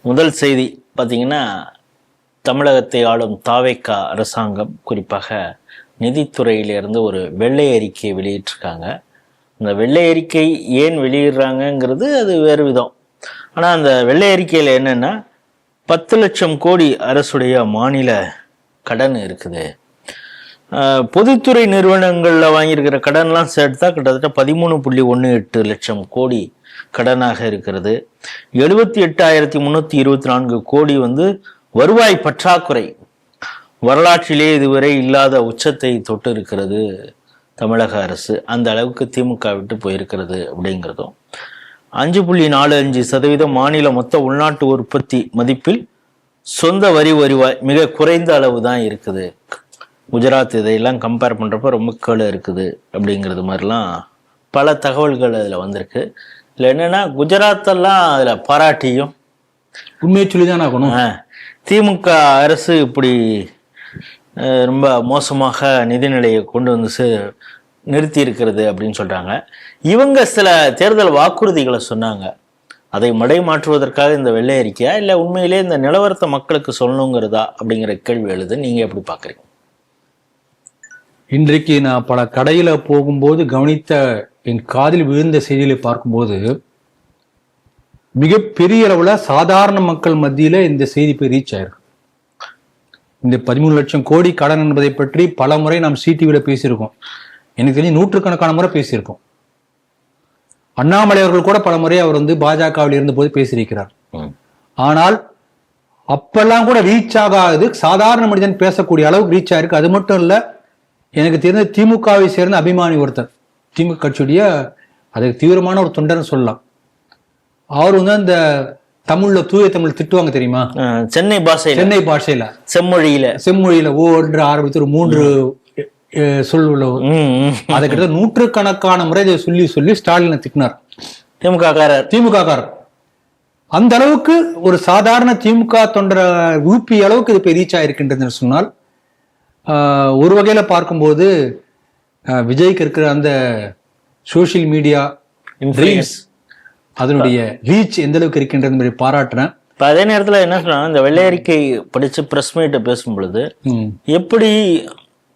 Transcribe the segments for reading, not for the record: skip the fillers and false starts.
முதல் செய்தி பார்த்தீங்கன்னா, தமிழகத்தை ஆளும் தாவேக்கா அரசாங்கம் குறிப்பாக நிதித்துறையிலிருந்து ஒரு வெள்ளை அறிக்கையை வெளியிட்டிருக்காங்க. அந்த வெள்ளை அறிக்கை ஏன் வெளியிடுறாங்கங்கிறது அது வேறு விதம். ஆனால் அந்த வெள்ளை அறிக்கையில் என்னென்னா, 10 லட்சம் கோடி அரசுடைய மாநில கடன் இருக்குது. பொதுத்துறை நிறுவனங்களில் வாங்கியிருக்கிற கடன்லாம் சேர்த்தா கிட்டத்தட்ட 13.18 லட்சம் கோடி கடனாக இருக்கிறது. 78,324 கோடி வருவாய் பற்றாக்குறை. வரலாற்றிலே இதுவரை இல்லாத உச்சத்தை தொட்டு இருக்கிறது தமிழக அரசு. அந்த அளவுக்கு திமுக விட்டு போயிருக்கிறது அப்படிங்கிறதும், 5.45% மாநில மொத்த உள்நாட்டு உற்பத்தி மதிப்பில் சொந்த வருவாய் மிக குறைந்த அளவு தான் இருக்குது. குஜராத் இதையெல்லாம் கம்பேர் பண்ணுறப்ப ரொம்ப கீழே இருக்குது அப்படிங்கிறது மாதிரிலாம் பல தகவல்கள் அதில் வந்திருக்கு. இல்லை என்னென்னா, குஜராத்தெல்லாம் அதில் பாராட்டியும் உண்மையை சொல்லி தான் ஆகணும். திமுக அரசு இப்படி ரொம்ப மோசமாக நிதிநிலையை கொண்டு நிறுத்தி இருக்கிறது அப்படின்னு சொல்கிறாங்க. இவங்க சில தேர்தல் வாக்குறுதிகளை சொன்னாங்க. அதை மடைமாற்றுவதற்காக இந்த வெள்ளை அறிக்கையா, இல்லை உண்மையிலே இந்த நிலவரத்தை மக்களுக்கு சொல்லணுங்கிறதா அப்படிங்கிற கேள்வி எழுது. நீங்கள் எப்படி பார்க்குறீங்க? இன்றைக்கு நான் பல கடையில் போகும்போது கவனித்த, என் காதில் விழுந்த செய்திகளை பார்க்கும்போது, மிகப்பெரிய அளவில் சாதாரண மக்கள் மத்தியில் இந்த செய்தி போய் ரீச் ஆயிருக்கு. இந்த 13 லட்சம் கோடி கடன் என்பதை பற்றி பல முறை நாம் CTVல பேசியிருக்கோம். எனக்கு தெரிஞ்சு நூற்றுக்கணக்கான முறை பேசியிருக்கோம். அண்ணாமலை அவர்கள் கூட பல முறை அவர் பாஜகவில் இருந்தபோது பேசியிருக்கிறார். ஆனால் அப்பெல்லாம் கூட ரீச் ஆகாது, சாதாரண மனிதன் பேசக்கூடிய அளவுக்கு ரீச் ஆயிருக்கு. அது மட்டும் இல்ல, எனக்கு தெரிந்த திமுகவை சேர்ந்த அபிமானி ஒருத்தர், திமுக கட்சியுடைய அதுக்கு தீவிரமான ஒரு தொண்டர்னு சொல்லலாம். அவர் அந்த தமிழ்ல தூய தமிழ் திட்டுவாங்க தெரியுமா, சென்னை பாஷையில செம்மொழியில ஓன்று ஆரம்பித்து ஒரு 3 சொல் உள்ள அதை கிட்ட நூற்றுக்கணக்கான முறை இதை சொல்லி ஸ்டாலினை திட்டினார் திமுக. அந்த அளவுக்கு ஒரு சாதாரண திமுக தொண்டர ஊப்பி அளவுக்கு இது போய் ரீச் ஆயிருக்கின்றது சொன்னால், ஒரு வகையில பார்க்கும்போது விஜய்க்கு இருக்கிற அந்த சோசியல் மீடியா ட்ரீம்ஸ், அதனுடைய ரீச் எந்த அளவுக்கு இருக்கின்றது பாராட்டுறேன். அதே நேரத்தில் என்ன சொன்னாங்க, இந்த வெள்ளை அறிக்கை படிச்சு பிரஸ் மீட்டை பேசும் பொழுது, எப்படி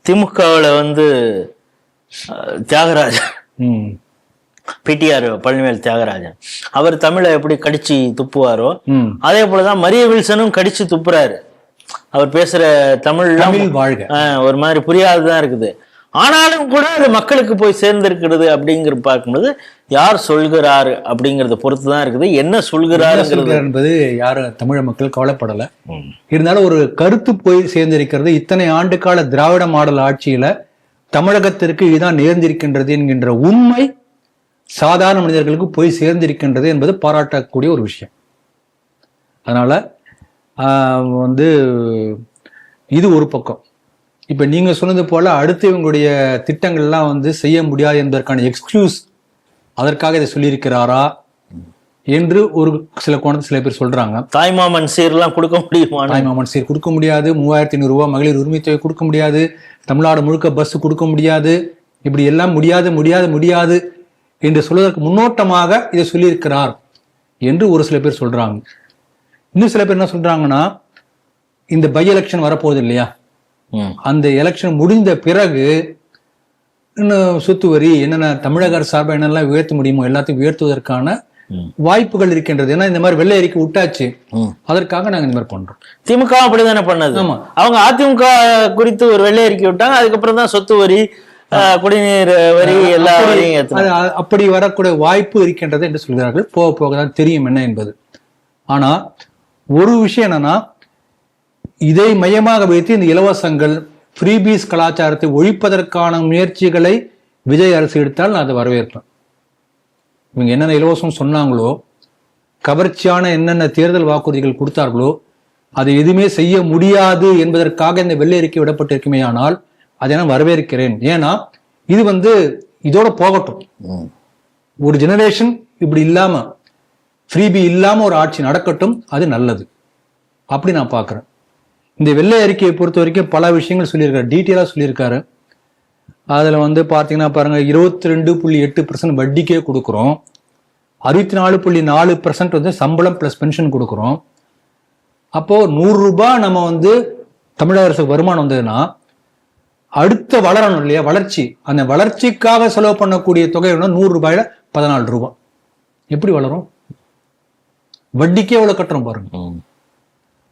திமுகவில் தியாகராஜன் பிடிஆர் பழனிவேல் தியாகராஜன் அவர் தமிழை எப்படி கடிச்சு துப்புவாரோ, அதே போலதான் மரிய வில்சனும் கடிச்சு துப்புறாரு. அவர் பேசுற தமிழ் வாழ்க ஒரு மாதிரி புரியாதுதான் இருக்குது. ஆனாலும் கூட அது மக்களுக்கு போய் சேர்ந்திருக்கிறது அப்படிங்கிற பார்க்கும்போது, யார் சொல்கிறாரு அப்படிங்கறத பொறுத்துதான் இருக்குது. என்ன சொல்கிறாரு என்பது யாரும் தமிழக மக்கள் கவலைப்படல. இருந்தாலும் ஒரு கருத்து போய் சேர்ந்திருக்கிறது. இத்தனை ஆண்டு கால திராவிட மாடல் ஆட்சியில தமிழகத்திற்கு இதுதான் நேர்ந்திருக்கின்றது என்கின்ற உண்மை சாதாரண மனிதர்களுக்கு போய் சேர்ந்திருக்கின்றது என்பது பாராட்டக்கூடிய ஒரு விஷயம். அதனால இது ஒரு பக்கம். இப்ப நீங்க சொன்னது போல அடுத்து இவங்களுடைய திட்டங்கள்லாம் செய்ய முடியாது என்பதற்கான எக்ஸ்கியூஸ், அதற்காக இதை சொல்லியிருக்கிறாரா என்று ஒரு சில கோணத்தில் சில பேர் சொல்றாங்க. தாய்மாமன் சீர்லாம் கொடுக்க முடியுமா? தாய்மாமன் சீர் கொடுக்க முடியாது, 3500 ரூபாய் மகளிர் உரிமை தொகை கொடுக்க முடியாது, தமிழ்நாடு முழுக்க பஸ் கொடுக்க முடியாது, இப்படி எல்லாம் முடியாது என்று சொல்வதற்கு முன்னோட்டமாக இதை சொல்லியிருக்கிறார் என்று ஒரு சில பேர் சொல்றாங்க. இன்னும் சில பேர் என்ன சொல்றாங்கன்னா, இந்த பை எலெக்ஷன் வரப்போகுது இல்லையா, அந்த எலெக்ஷன் முடிந்த பிறகு இன்னும் சொத்து வரி என்னென்ன தமிழக அரசு சார்பாக என்னெல்லாம் உயர்த்த முடியுமோ எல்லாத்தையும் உயர்த்துவதற்கான வாய்ப்புகள் இருக்கின்றது. ஏன்னா இந்த மாதிரி வெள்ளை அறிக்கை விட்டாச்சு, அதற்காக நாங்க இந்த மாதிரி பண்றோம். திமுக அப்படிதானே பண்ணது. ஆமா, அவங்க அதிமுக குறித்து ஒரு வெள்ளை அறிக்கை விட்டாங்க, அதுக்கப்புறம் தான் சொத்து வரி, குடிநீர் வரி, எல்லா வரியும் அப்படி வரக்கூடிய வாய்ப்பு இருக்கின்றது என்று சொல்கிறார்கள். போக போகதான் தெரியும் என்ன என்பது. ஆனா ஒரு விஷயம் என்னன்னா, இதை மையமாக வைத்து இந்த இலவசங்கள் ஃப்ரீபீஸ் கலாச்சாரத்தை ஒழிப்பதற்கான முயற்சிகளை விஜய் அரசு எடுத்தால் நான் அதை வரவேற்பேன். இவங்க என்னென்ன இலவசம் சொன்னாங்களோ, கவர்ச்சியான என்னென்ன தேர்தல் வாக்குறுதிகள் கொடுத்தார்களோ, அதை எதுவுமே செய்ய முடியாது என்பதற்காக இந்த வெள்ளை அறிக்கை விடப்பட்டிருக்குமே, ஆனால் அதை நான் வரவேற்கிறேன். ஏன்னா இது இதோட போகட்டும். ஒரு ஜெனரேஷன் இப்படி இல்லாம, ஃப்ரீபி இல்லாம ஒரு ஆட்சி நடக்கட்டும், அது நல்லது. அப்படி நான் பாக்குறேன். இந்த வெள்ளை அறிக்கையை பொறுத்த வரைக்கும் பல விஷயங்கள் சொல்லியிருக்காரு, டீட்டெயிலா சொல்லியிருக்காரு. அதுல பாத்தீங்கன்னா பாருங்க, 22.8% வட்டிக்கே கொடுக்குறோம், 64.4% சம்பளம் பிளஸ் பென்ஷன் கொடுக்குறோம், அப்போ 100 ரூபாய் நம்ம வந்து தமிழக அரசுக்கு வருமானம் வந்ததுன்னா அடுத்த வளரணும் இல்லையா, வளர்ச்சி, அந்த வளர்ச்சிக்காக செலவு பண்ணக்கூடிய தொகை 100 ரூபாயில 14 ரூபாய். எப்படி வளரும்? வட்டிக்கே எவ்வளவு கட்டுறோம் பாருங்க.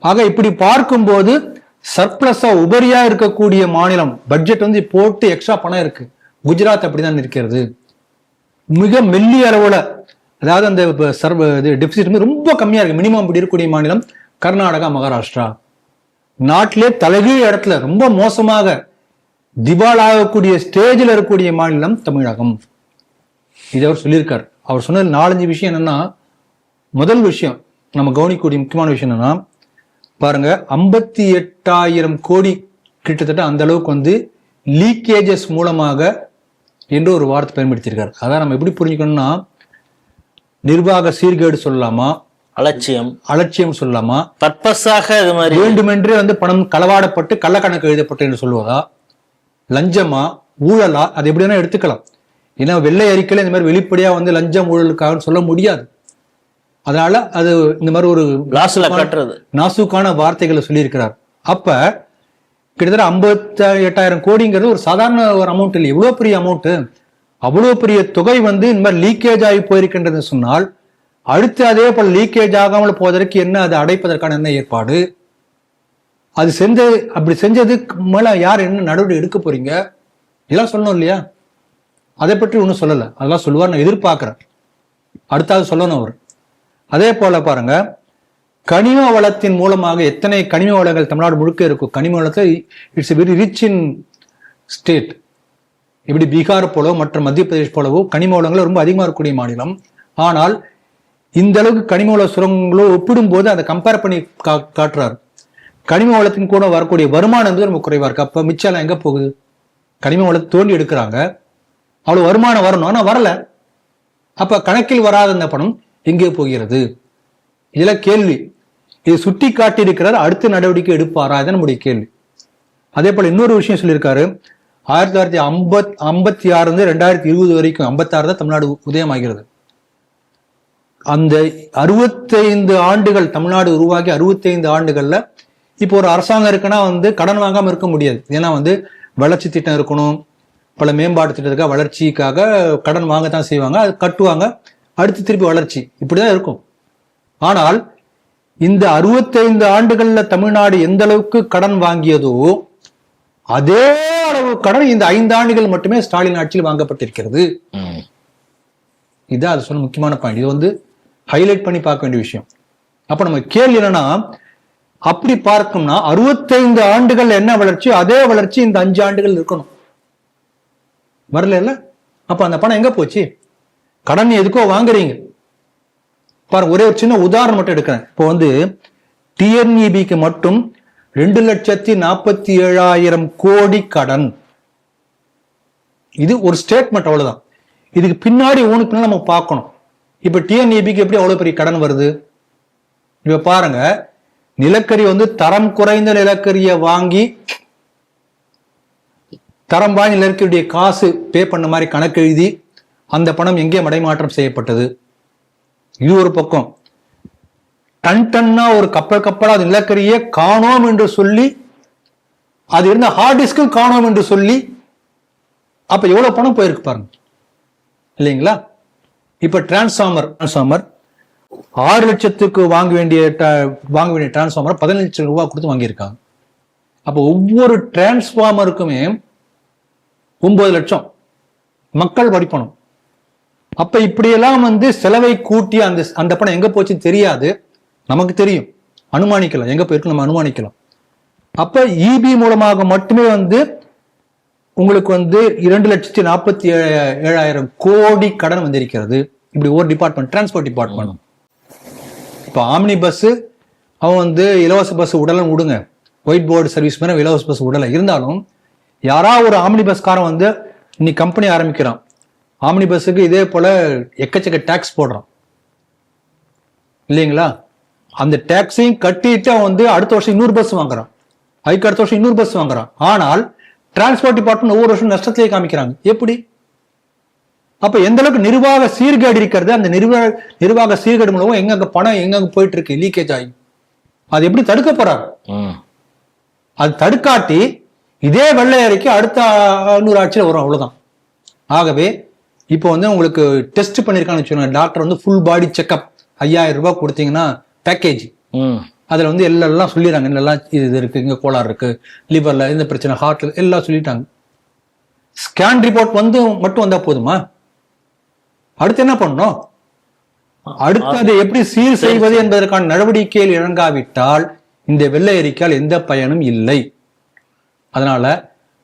ஆக இப்படி பார்க்கும்போது சர்ப்ளஸா உபரியா இருக்கக்கூடிய மாநிலம், பட்ஜெட் வந்து போட்டு எக்ஸ்ட்ரா பணம் இருக்கு. குஜராத் அப்படிதான் இருக்கிறது. மிக மெல்லிய அளவுல, அதாவது அந்த டெபிசிட் ரொம்ப கம்மியா இருக்கு. மினிமம் இப்படி இருக்கக்கூடிய மாநிலம் கர்நாடகா, மகாராஷ்டிரா. நாட்டிலே தலைகீழ் இடத்துல ரொம்ப மோசமாக திவால் ஆகக்கூடிய ஸ்டேஜில் இருக்கக்கூடிய மாநிலம் தமிழகம். இது அவர் சொல்லியிருக்கார். அவர் சொன்னது 4-5 விஷயம் என்னன்னா, முதல் விஷயம் நம்ம கவனிக்கக்கூடிய முக்கியமான விஷயம் என்னன்னா, பாருங்க 58,000 கோடி கிட்டத்தட்ட அந்த அளவுக்கு வந்து லீக்கேஜஸ் மூலமாக என்று ஒரு வார்த்தை பயன்படுத்தியிருக்காரு. அதான் நம்ம எப்படி புரிஞ்சுக்கணும்னா, நிர்வாக சீர்கேடு சொல்லலாமா, அலட்சியம் சொல்லலாமா, பர்பஸாக இது மாதிரி வேண்டுமென்றே வந்து பணம் களவாடப்பட்டு கள்ளக்கணக்கு எழுதப்பட்டு என்று சொல்வதா, லஞ்சமா, ஊழலா, அது எப்படி வேணா எடுத்துக்கலாம். ஏன்னா வெள்ளை அறிக்கையில இந்த மாதிரி வெளிப்படையா வந்து லஞ்சம் ஊழலுக்காக சொல்ல முடியாது. அதனால அது இந்த மாதிரி ஒரு நாசுக்கான வார்த்தைகளை சொல்லியிருக்கிறார். அப்ப கிட்டத்தட்ட 58,000 கோடிங்கிறது ஒரு சாதாரண ஒரு அமௌண்ட் இல்லை. இவ்வளவு பெரிய அமௌண்ட், அவ்வளவு பெரிய தொகை வந்து இந்த மாதிரி லீக்கேஜ் ஆகி போயிருக்கின்றது சொன்னால், அடுத்து அதே போல லீக்கேஜ் ஆகாமல் போவதற்கு என்ன, அதை அடைப்பதற்கான என்ன ஏற்பாடு, அது அப்படி செஞ்சதுக்கு மேல யார் என்ன நடவடிக்கை எடுக்க போறீங்க, இதெல்லாம் சொல்லணும் இல்லையா? அதை பற்றி ஒன்றும் சொல்லலை. அதெல்லாம் சொல்லுவார், நான் எதிர்பார்க்கிறேன். அடுத்தாவது சொல்லணும் அவர். அதே போல பாருங்க, கனிம வளத்தின் மூலமாக எத்தனை கனிம வளங்கள் தமிழ்நாடு முழுக்க இருக்கும். கனிம வளத்தை it's very rich in state. இப்படி பீகார் போலவோ மற்ற மத்திய பிரதேஷ் போலவோ கனிம வளங்கள் ரொம்ப அதிகமாக இருக்கக்கூடிய மாநிலம். ஆனால் இந்த அளவுக்கு கனிம வள சுரங்களோ ஒப்பிடும் போது அதை கம்பேர் பண்ணி காட்டுறாரு. கனிம வளத்தின் கூட வரக்கூடிய வருமானம் வந்து ரொம்ப குறைவா இருக்கு. அப்ப மிச்சம் எங்க போகுது? கனிம வளத்தை தோண்டி எடுக்கிறாங்க, அவ்வளவு வருமானம் வரணும், ஆனா வரல. அப்ப கணக்கில் வராத இந்த பணம் எங்கே போகிறது? இதுல கேள்வி. இது சுட்டி காட்டி இருக்கிறார். அடுத்த நடவடிக்கை எடுப்பாரா? இதான் நம்முடைய கேள்வி. அதே போல இன்னொரு விஷயம் சொல்லியிருக்காரு. 1956 2020 வரைக்கும் 56 தான் தமிழ்நாடு உதயமாகிறது. அந்த 65 ஆண்டுகள் தமிழ்நாடு உருவாகி 65 ஆண்டுகள்ல இப்போ ஒரு அரசாங்கம் இருக்குன்னா வந்து கடன் வாங்காம இருக்க முடியாது. ஏன்னா வந்து வளர்ச்சி திட்டம் இருக்கணும், பல மேம்பாட்டு திட்டத்துக்காக வளர்ச்சிக்காக கடன் வாங்கத்தான் செய்வாங்க, அது கட்டுவாங்க, அடுத்து திருப்பி வளர்ச்சி, இப்படிதான் இருக்கும். ஆனால் இந்த 65 ஆண்டுகள்ல தமிழ்நாடு எந்த அளவுக்கு கடன் வாங்கியதோ அதே அளவு கடன் இந்த 5 ஆண்டுகள் மட்டுமே ஸ்டாலின் ஆட்சியில் வாங்கப்பட்டிருக்கிறது. இதான் அது சொன்ன முக்கியமான பாயிண்ட். இது வந்து ஹைலைட் பண்ணி பார்க்க வேண்டிய விஷயம். அப்ப நம்ம கேள்வி என்னன்னா, அப்படி பார்க்கணும்னா 65 ஆண்டுகள் என்ன வளர்ச்சி, அதே வளர்ச்சி இந்த 5 ஆண்டுகள் இருக்கணும். வரல இல்ல? அப்ப அந்த பணம் எங்க போச்சு? கடன் எதுக்கோ வாங்குறீங்க பாருங்க. ஒரே ஒரு சின்ன உதாரணம் மட்டும் எடுக்கிறேன். இப்போ வந்து டிஎன்இபிக்கு மட்டும் 2,47,000 கோடி கடன். இது ஒரு ஸ்டேட்மெண்ட், அவ்வளவுதான். இதுக்கு பின்னாடி ஊனுக்கு பின்னாடி நம்ம பார்க்கணும். இப்ப டிஎன்இபிக்கு எப்படி அவ்வளவு பெரிய கடன் வருது? இப்ப பாருங்க, நிலக்கரி வந்து தரம் குறைந்த நிலக்கரியை வாங்கி தரம் வாங்கி நிலக்கரியுடைய காசு பே பண்ண மாதிரி கணக்கு எழுதி அந்த பணம் எங்கே மடைமாற்றம் செய்யப்பட்டது? இது ஒரு பக்கம். டன் டன்னா ஒரு கப்பலா அது நிலக்கரியே காணோம் என்று சொல்லி, அது இருந்த ஹார்ட் டிஸ்கும் காணோம் என்று சொல்லி, அப்ப எவ்வளவு பணம் போயிருக்கு பாருங்க, இல்லைங்களா? இப்ப டிரான்ஸ்ஃபார்மர் 6 லட்சத்துக்கு வாங்க வேண்டிய டிரான்ஸ்ஃபார்மர் 15 லட்சம் ரூபாய் கொடுத்து வாங்கியிருக்காங்க. அப்ப ஒவ்வொரு டிரான்ஸ்ஃபார்மருக்குமே 9 லட்சம் மக்கள் படிப்பணும். அப்ப இப்படியெல்லாம் வந்து செலவை கூட்டி அந்த பணம் எங்க போச்சுன்னு தெரியாது, நமக்கு தெரியும், அனுமானிக்கலாம், எங்க போயிருக்கு நம்ம அனுமானிக்கலாம். அப்ப இபி மூலமாக மட்டுமே வந்து உங்களுக்கு வந்து 2,47,000 கோடி கடன் வந்திருக்கிறது. இப்படி ஒரு டிபார்ட்மெண்ட், டிரான்ஸ்போர்ட் டிபார்ட்மெண்ட். இப்ப ஆம்னி பஸ் அவன் வந்து இலவச பஸ் உடலும் விடுங்க, ஒயிட் போர்டு சர்வீஸ் மேல இலவச பஸ் உடலை இருந்தாலும், யாராவது ஒரு ஆம்னி பஸ்காரன் வந்து இன்னைக்கு கம்பெனி ஆரம்பிக்கிறான், ஆம்னி பஸ்ஸுக்கு இதே போல எக்கச்சக்க டாக்ஸ் போடுறான் இல்லைங்களா? அந்த டாக்ஸையும் கட்டிட்டு அவன் வந்து அடுத்த வருஷம் 200 பஸ் வாங்குறான், அதுக்கு அடுத்த வருஷம் 200 பஸ் வாங்குறான். ஆனால் டிரான்ஸ்போர்ட் டிபார்ட்மெண்ட் ஒவ்வொரு வருஷம் நஷ்டத்திலேயே காமிக்கிறாங்க. எப்படி? அப்ப எந்த அளவுக்கு நிர்வாக சீர்கேடு இருக்கிறது, அந்த நிர்வாக சீர்கேடு மூலம் எங்க பணம் எங்க போயிட்டு இருக்கு, லீக்கேஜ் ஆகி. அது எப்படி தடுக்க போறாரு? ம். அது தடுக்காட்டி இதே வெள்ளை அறிக்கை அடுத்த 100 ஆட்சியில் வரும், அவ்வளவுதான். ஆகவே இப்போ உங்களுக்கு டெஸ்ட் பண்ணிருக்கான்னு வச்சுக்கோங்க, டாக்டர் ஃபுல் பாடி செக்அப் 5000 ரூபாய் கொடுத்தீங்கன்னா பேக்கேஜ், ம். அதுல எல்லாம் சொல்லிடுறாங்க, எல்லாம் இது இருக்கு, இங்க கோளாறு இருக்கு, லிவர்ல இந்த பிரச்சனை, ஹார்ட்ல எல்லாம் சொல்லிட்டாங்க. ஸ்கேன் ரிப்போர்ட் மட்டும் வந்தா போதுமா? அடுத்து என்ன பண்ணணும்? அடுத்து அதை எப்படி சீர் செய்வது என்பதற்கான நடவடிக்கையில் இறங்காவிட்டால் இந்த வெள்ளை அறிக்கையால் எந்த பயனும் இல்லை. அதனால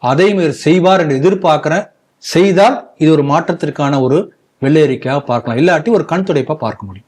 அதை செய்வார் என்று எதிர்பார்க்கிறேன். செய்தால் இது ஒரு மாற்றத்திற்கான ஒரு வெள்ளை அறிக்கையாக பார்க்கலாம், இல்லாட்டி ஒரு கண் துடைப்பா பார்க்க முடியும்.